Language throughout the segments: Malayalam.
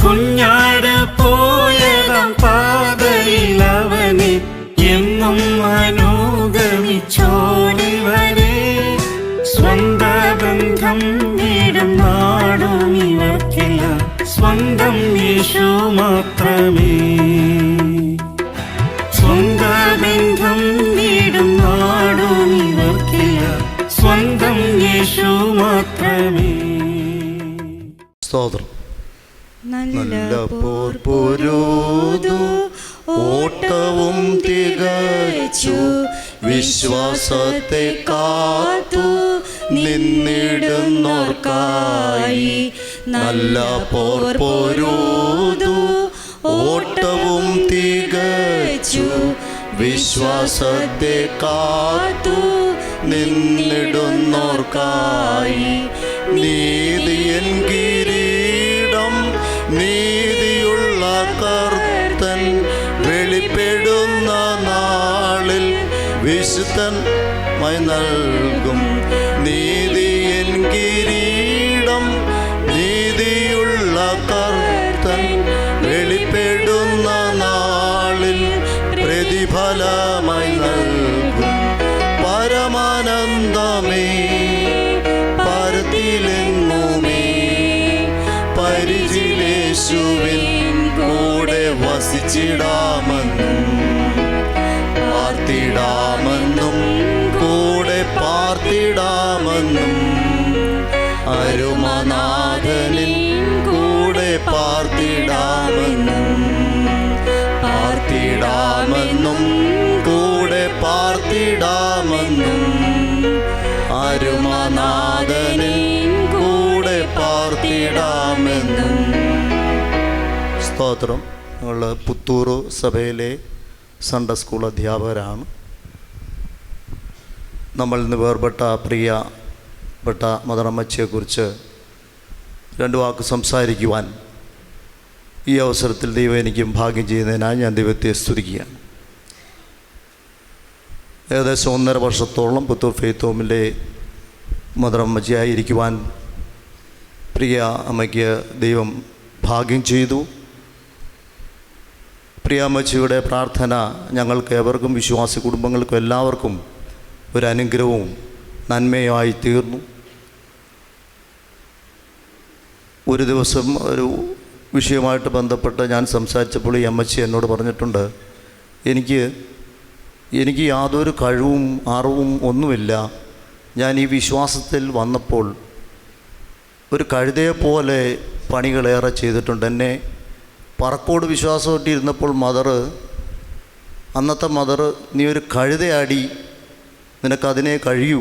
കുഞ്ഞാട് പോയതാം പാതയിലവനെ എന്നും അനുഗമിച്ചോടി വരെ. സ്വന്ത ബന്ധം നേടും നാടും ഇവർക്കില്ല, സ്വന്തം യേശു മാത്രമേ. സ്വന്ത ബന്ധം നേടും നാടും ഇവർക്കില്ല, സ്വന്തം യേശു മാത്രമേ. സ്തോത്രം. നല്ല പോർ പൊരുതു ഓട്ടവും തികച്ചു, വിശ്വാസത്തെ കാത്തു നിന്നിടുന്നോർക്കായി. നല്ല പോർ പൊരുതു ഓട്ടവും തികച്ചു, വിശ്വാസത്തെ കാത്തു നിന്നിടുന്നോർക്കായി. നീതിയൻ കിരീടം നീതിയുള്ള കർത്തൻ വെളിപ്പെടുന്ന നാളിൽ വിശുദ്ധമായി നൽകും. നീതിയൻ കിരീടം നീതിയുള്ള കർത്തൻ വെളിപ്പെടുന്ന നാളിൽ പ്രതിഫലമായി നൽകും. പരമാനന്ദമേ പരത്തിലെങ്ങുമേ പരിചിലേശുവിൻ കൂടെ വസിച്ചിടാമെന്നും പാർത്തിടാമെന്നും കൂടെ പാർത്തിടാമെന്നും അരുമനാഥനിൽ കൂടെ പാർത്തിടാമെന്നും പാർത്തിടാമെന്നും കൂടെ പാർത്തിടാമെന്നും അരുമനാഥനിൽ കൂടെ പാർത്തിടാമെന്നും. സ്തോത്രം. ഞങ്ങൾ പുത്തൂർ സഭയിലെ സൺഡേ സ്കൂൾ അധ്യാപകരാണ്. നമ്മൾ ഇന്ന് വേർപെട്ട പ്രിയപ്പെട്ട മദറമ്മച്ചിയെക്കുറിച്ച് രണ്ട് വാക്ക് സംസാരിക്കുവാൻ ഈ അവസരത്തിൽ ദൈവം എനിക്കും ഭാഗ്യം ചെയ്യുന്നതിനായി ഞാൻ ദൈവത്തെ സ്തുതിക്കുകയാണ്. ഏകദേശം 1.5 വർഷത്തോളം പുത്തൂർ ഫെയ്ത്ത് ഹോമിലെ മദറമ്മച്ചിയായിരിക്കുവാൻ പ്രിയ അമ്മയ്ക്ക് ദൈവം ഭാഗ്യം ചെയ്തു. പ്രിയ അമ്മച്ചിയുടെ പ്രാർത്ഥന ഞങ്ങൾക്ക് ഏവർക്കും, വിശ്വാസി കുടുംബങ്ങൾക്കും എല്ലാവർക്കും ഒരു അനുഗ്രഹവും നന്മയായി തീർന്നു. ഒരു ദിവസം ഒരു വിഷയമായിട്ട് ബന്ധപ്പെട്ട് ഞാൻ സംസാരിച്ചപ്പോൾ ഈ അമ്മച്ചി എന്നോട് പറഞ്ഞിട്ടുണ്ട്, എനിക്ക് യാതൊരു കഴിവും അറിവും ഒന്നുമില്ല. ഞാൻ ഈ വിശ്വാസത്തിൽ വന്നപ്പോൾ ഒരു കഴുതയെപ്പോലെ പണികളേറെ ചെയ്തിട്ടുണ്ട്. എന്നെ പറക്കോട് വിശ്വാസമായിട്ടിരുന്നപ്പോൾ അന്നത്തെ മദർ നീ ഒരു കഴുതയാടി, നിനക്കതിനെ കഴിയൂ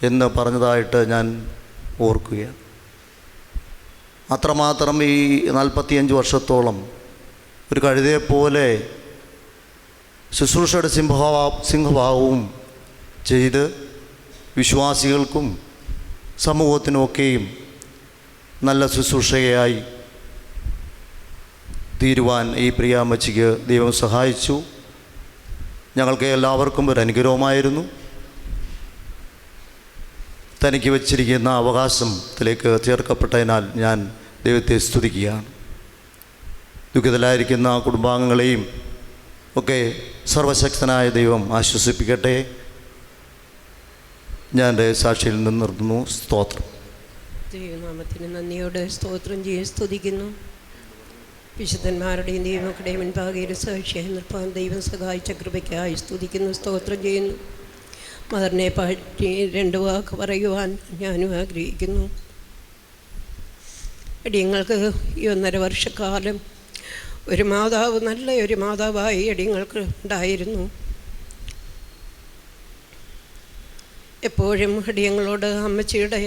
എന്ന് പറഞ്ഞതായിട്ട് ഞാൻ ഓർക്കുകയാണ്. അത്രമാത്രം ഈ 45 വർഷത്തോളം ഒരു കഴുതയെപ്പോലെ ശുശ്രൂഷയുടെ സിംഹഭാവവും ചെയ്ത് വിശ്വാസികൾക്കും സമൂഹത്തിനുമൊക്കെയും നല്ല ശുശ്രൂഷയായി തീരുവാൻ ഈ പ്രിയാമ്മച്ചിക്ക് ദൈവം സഹായിച്ചു. ഞങ്ങൾക്ക് എല്ലാവർക്കും ഒരു അനുഗ്രഹമായിരുന്നു. തനിക്ക് വച്ചിരിക്കുന്ന അവകാശത്തിലേക്ക് ചേർക്കപ്പെട്ടതിനാൽ ഞാൻ ദൈവത്തെ സ്തുതിക്കുകയാണ്. ദുഃഖിതരായിരിക്കുന്ന കുടുംബാംഗങ്ങളെയും ഒക്കെ സർവശക്തനായ ദൈവം ആശ്വസിപ്പിക്കട്ടെ. ഞാൻ എൻ്റെ സാക്ഷിയിൽ നിന്ന് നിർത്തുന്നു. സ്തോത്രം. ദൈവനാമത്തിന് നന്ദിയോടെ സ്തോത്രം ചെയ്ത് സ്തുതിക്കുന്നു. വിശുദ്ധന്മാരുടെയും ദൈവമക്കളുടെയും മുൻപാകെ സാക്ഷിയായി നിർത്താൻ ദൈവം സഹായിച്ച കൃപയ്ക്കായി സ്തുതിക്കുന്നു, സ്തോത്രം ചെയ്യുന്നു. മദറിനെ പറ്റി 2 വാക്ക് പറയുവാൻ ഞാനും ആഗ്രഹിക്കുന്നു. അടിയങ്ങൾക്ക് ഈ 1.5 വർഷക്കാലം ഒരു മാതാവ്, നല്ലൊരു മാതാവായി അടിയങ്ങൾക്ക് ഉണ്ടായിരുന്നു. എപ്പോഴും അടിയങ്ങളോട് അമ്മച്ചിയുടെ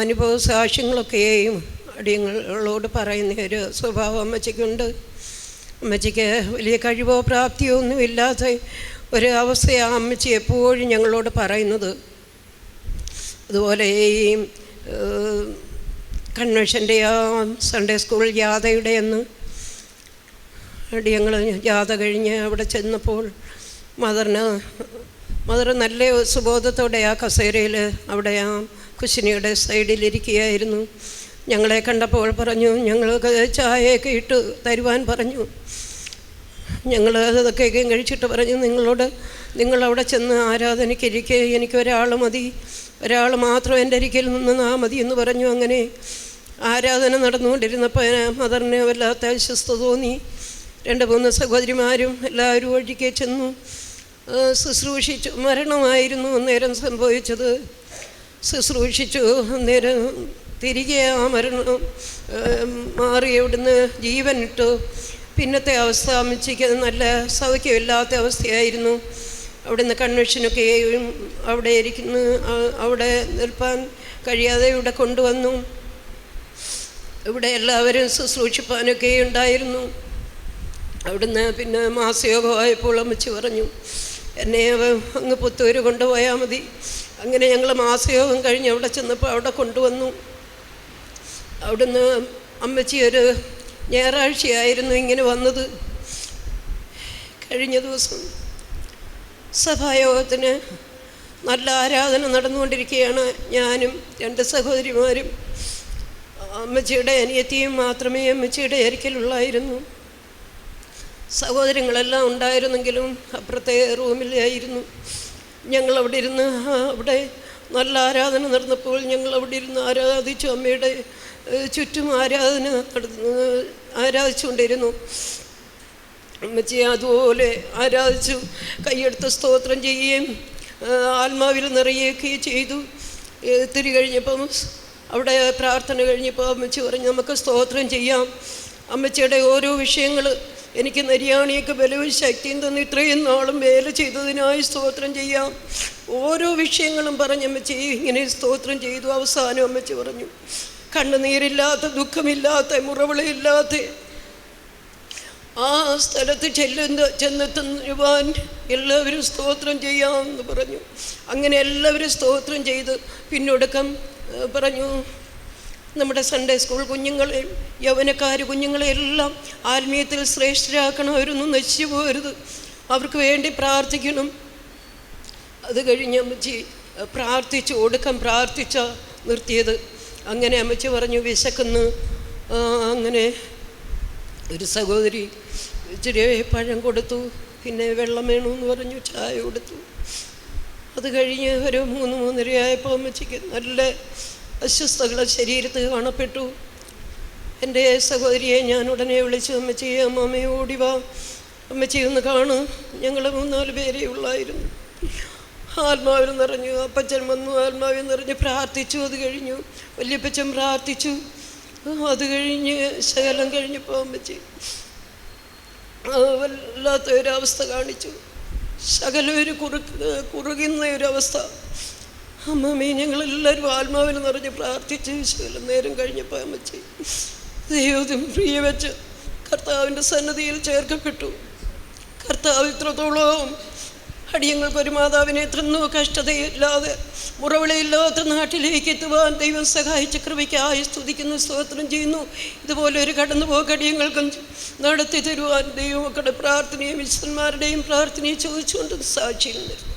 അനുഭവ സാക്ഷ്യങ്ങളൊക്കെയും അടിയങ്ങളോട് പറയുന്ന ഒരു സ്വഭാവം അമ്മച്ചിക്കുണ്ട്. അമ്മച്ചിക്ക് വലിയ കഴിവോ പ്രാപ്തിയോ ഒന്നുമില്ലാത്ത ഒരു അവസ്ഥയാണ് അമ്മച്ചി എപ്പോഴും ഞങ്ങളോട് പറയുന്നത്. അതുപോലെ ഈ കൺവെൻഷൻ്റെ സൺഡേ സ്കൂൾ ജാഥയുടെ അന്ന് ഞങ്ങൾ ജാഥ കഴിഞ്ഞ് അവിടെ ചെന്നപ്പോൾ മദർ നല്ല സുബോധത്തോടെ ആ കസേരയിൽ അവിടെ ആ കുശിനിയുടെ സൈഡിലിരിക്കുകയായിരുന്നു. ഞങ്ങളെ കണ്ടപ്പോൾ പറഞ്ഞു, ഞങ്ങൾക്ക് ചായയൊക്കെ ഇട്ട് തരുവാൻ പറഞ്ഞു. ഞങ്ങൾ അതൊക്കെ കഴിച്ചിട്ട് പറഞ്ഞു, നിങ്ങളവിടെ ചെന്ന് ആരാധനയ്ക്കിരിക്കെ എനിക്കൊരാൾ മതി, ഒരാൾ മാത്രം എൻ്റെ അരികിൽ നിന്ന് മതി എന്ന് പറഞ്ഞു. അങ്ങനെ ആരാധന നടന്നുകൊണ്ടിരുന്നപ്പോൾ മദറിന് വല്ലാത്ത അസ്വസ്ഥത തോന്നി. 2-3 സഹോദരിമാരും എല്ലാവരും ഒഴികെ ചെന്നു ശുശ്രൂഷിച്ചു. മരണമായിരുന്നു അന്നേരം സംഭവിച്ചത്. ശുശ്രൂഷിച്ചു. അന്നേരം തിരികെ ആ മരണം മാറി അവിടുന്ന് ജീവനിട്ടു. പിന്നത്തെ അവസ്ഥ അമ്മച്ചിക്ക് നല്ല സൗഖ്യമില്ലാത്ത അവസ്ഥയായിരുന്നു. അവിടുന്ന് കൺവെൻഷനൊക്കെയും അവിടെ നിൽപ്പാൻ കഴിയാതെ ഇവിടെ കൊണ്ടുവന്നു. ഇവിടെ എല്ലാവരും ശുശ്രൂഷിപ്പാനൊക്കെ ഉണ്ടായിരുന്നു. അവിടുന്ന് പിന്നെ മാസയോഗമായപ്പോൾ അമ്മച്ചി പറഞ്ഞു, എന്നെ അങ്ങ് പുത്തൂര് കൊണ്ടുപോയാൽ മതി. അങ്ങനെ ഞങ്ങൾ മാസയോഗം കഴിഞ്ഞ് അവിടെ ചെന്നപ്പോൾ അവിടെ കൊണ്ടുവന്നു. അവിടുന്ന് അമ്മച്ചി ഒരു ഞായറാഴ്ചയായിരുന്നു ഇങ്ങനെ വന്നത്. കഴിഞ്ഞ ദിവസം സഭായോഗത്തിന് നല്ല ആരാധന നടന്നുകൊണ്ടിരിക്കുകയാണ്. ഞാനും 2 സഹോദരിമാരും അമ്മച്ചിയുടെ അനിയത്തിയും മാത്രമേ അമ്മച്ചിയുടെ അരിക്കലുള്ളായിരുന്നു. സഹോദരങ്ങളെല്ലാം ഉണ്ടായിരുന്നെങ്കിലും അപ്പുറത്തെ റൂമിലായിരുന്നു. ഞങ്ങളവിടെ ഇരുന്ന് അവിടെ നല്ല ആരാധന നടന്നപ്പോൾ ഞങ്ങളവിടെ ഇരുന്ന് ആരാധിച്ചു. അമ്മയുടെ ചുറ്റും ആരാധിച്ചുകൊണ്ടിരുന്നു. അമ്മച്ചി അതുപോലെ ആരാധിച്ചു. കൈയെടുത്ത് സ്തോത്രം ചെയ്യുകയും ആത്മാവിൽ നിറയുകയൊക്കെ ചെയ്തു. തിരി കഴിഞ്ഞപ്പം അവിടെ പ്രാർത്ഥന കഴിഞ്ഞപ്പോൾ അമ്മച്ചി പറഞ്ഞു, നമുക്ക് സ്തോത്രം ചെയ്യാം. അമ്മച്ചിയുടെ ഓരോ വിഷയങ്ങൾ, എനിക്ക് നെരിയാണിയൊക്കെ ബലവും ശക്തിയും തന്നു ഇത്രയും നാളും വേല ചെയ്തതിനായി സ്തോത്രം ചെയ്യാം. ഓരോ വിഷയങ്ങളും പറഞ്ഞ് അമ്മച്ചി ഇങ്ങനെ സ്തോത്രം ചെയ്തു. അവസാനം അമ്മച്ചി പറഞ്ഞു, കണ്ണുനീരില്ലാത്ത, ദുഃഖമില്ലാത്ത, മുറവിളിയില്ലാത്ത ആ സ്ഥലത്ത് ചെന്നെത്തുവാൻ എല്ലാവരും സ്തോത്രം ചെയ്യാമെന്ന് പറഞ്ഞു. അങ്ങനെ എല്ലാവരും സ്തോത്രം ചെയ്ത് പിന്നൊടുക്കം പറഞ്ഞു, നമ്മുടെ സൺഡേ സ്കൂൾ കുഞ്ഞുങ്ങളെയും യൗവനക്കാർ കുഞ്ഞുങ്ങളെയെല്ലാം ആത്മീയത്തിൽ ശ്രേഷ്ഠരാക്കണം. അവരൊന്നും നശിച്ചു പോകരുത്, അവർക്ക് വേണ്ടി പ്രാർത്ഥിക്കണം. അത് കഴിഞ്ഞ് അമ്മച്ചി പ്രാർത്ഥിച്ചു. ഒടുക്കം പ്രാർത്ഥിച്ച നിർത്തിയത്. അങ്ങനെ അമ്മച്ചി പറഞ്ഞു, വിശക്കുന്നു. അങ്ങനെ ഒരു സഹോദരി ഇച്ചിരി പഴം കൊടുത്തു, പിന്നെ വെള്ളം വേണമെന്ന് പറഞ്ഞു ചായ കൊടുത്തു. അത് കഴിഞ്ഞ് ഒരു 3-3:30 ആയപ്പോൾ അമ്മച്ചിക്ക് നല്ല അസ്വസ്ഥകൾ ശരീരത്തിൽ കാണപ്പെട്ടു. എൻ്റെ സഹോദരിയെ ഞാൻ ഉടനെ വിളിച്ചു, അമ്മച്ചിയെ, അമ്മമ്മയെ ഓടി വാ, അമ്മച്ചി ഒന്ന് കാണും. ഞങ്ങൾ 3-4 പേരേ ഉള്ളായിരുന്നു. ആത്മാവിൽ നിറഞ്ഞു. അപ്പച്ചൻ വന്നു, ആത്മാവിൽ നിറഞ്ഞ് പ്രാർത്ഥിച്ചു. അത് കഴിഞ്ഞു വല്യപ്പച്ചൻ പ്രാർത്ഥിച്ചു. അത് കഴിഞ്ഞ് ശകലം കഴിഞ്ഞപ്പോൾ അമ്മച്ചി വല്ലാത്ത ഒരവസ്ഥ കാണിച്ചു. ശകലം ഒരു കുറുകുന്ന ഒരവസ്ഥ. അമ്മമ്മേ, ഞങ്ങളെല്ലാവരും ആത്മാവിൽ നിറഞ്ഞ് പ്രാർത്ഥിച്ച് ശകലം നേരം കഴിഞ്ഞപ്പോൾ അമ്മച്ചി ദൈവത്തിന് പ്രിയ വെച്ച് കർത്താവിൻ്റെ സന്നദ്ധിയിൽ ചേർക്കപ്പെട്ടു. കർത്താവ് ഇത്രത്തോളം അടിയങ്ങൾക്കൊരു മാതാവിനെ എത്രന്നോ കഷ്ടതയില്ലാതെ മുറവിളിയില്ലാത്ത നാട്ടിലേക്ക് എത്തുവാൻ ദൈവം സഹായിച്ച കൃപയ്ക്കായി സ്തുതിക്കുന്നു, സ്തോത്രം ചെയ്യുന്നു. ഇതുപോലെ ഒരു കടന്നുപോക്ക് അടിയങ്ങൾക്കും നടത്തി തരുവാൻ ദൈവമക്കളുടെ പ്രാർത്ഥനയും വിശുദ്ധന്മാരുടെയും പ്രാർത്ഥനയും ചോദിച്ചുകൊണ്ട് സാക്ഷിയിൽ നിർത്തുന്നു.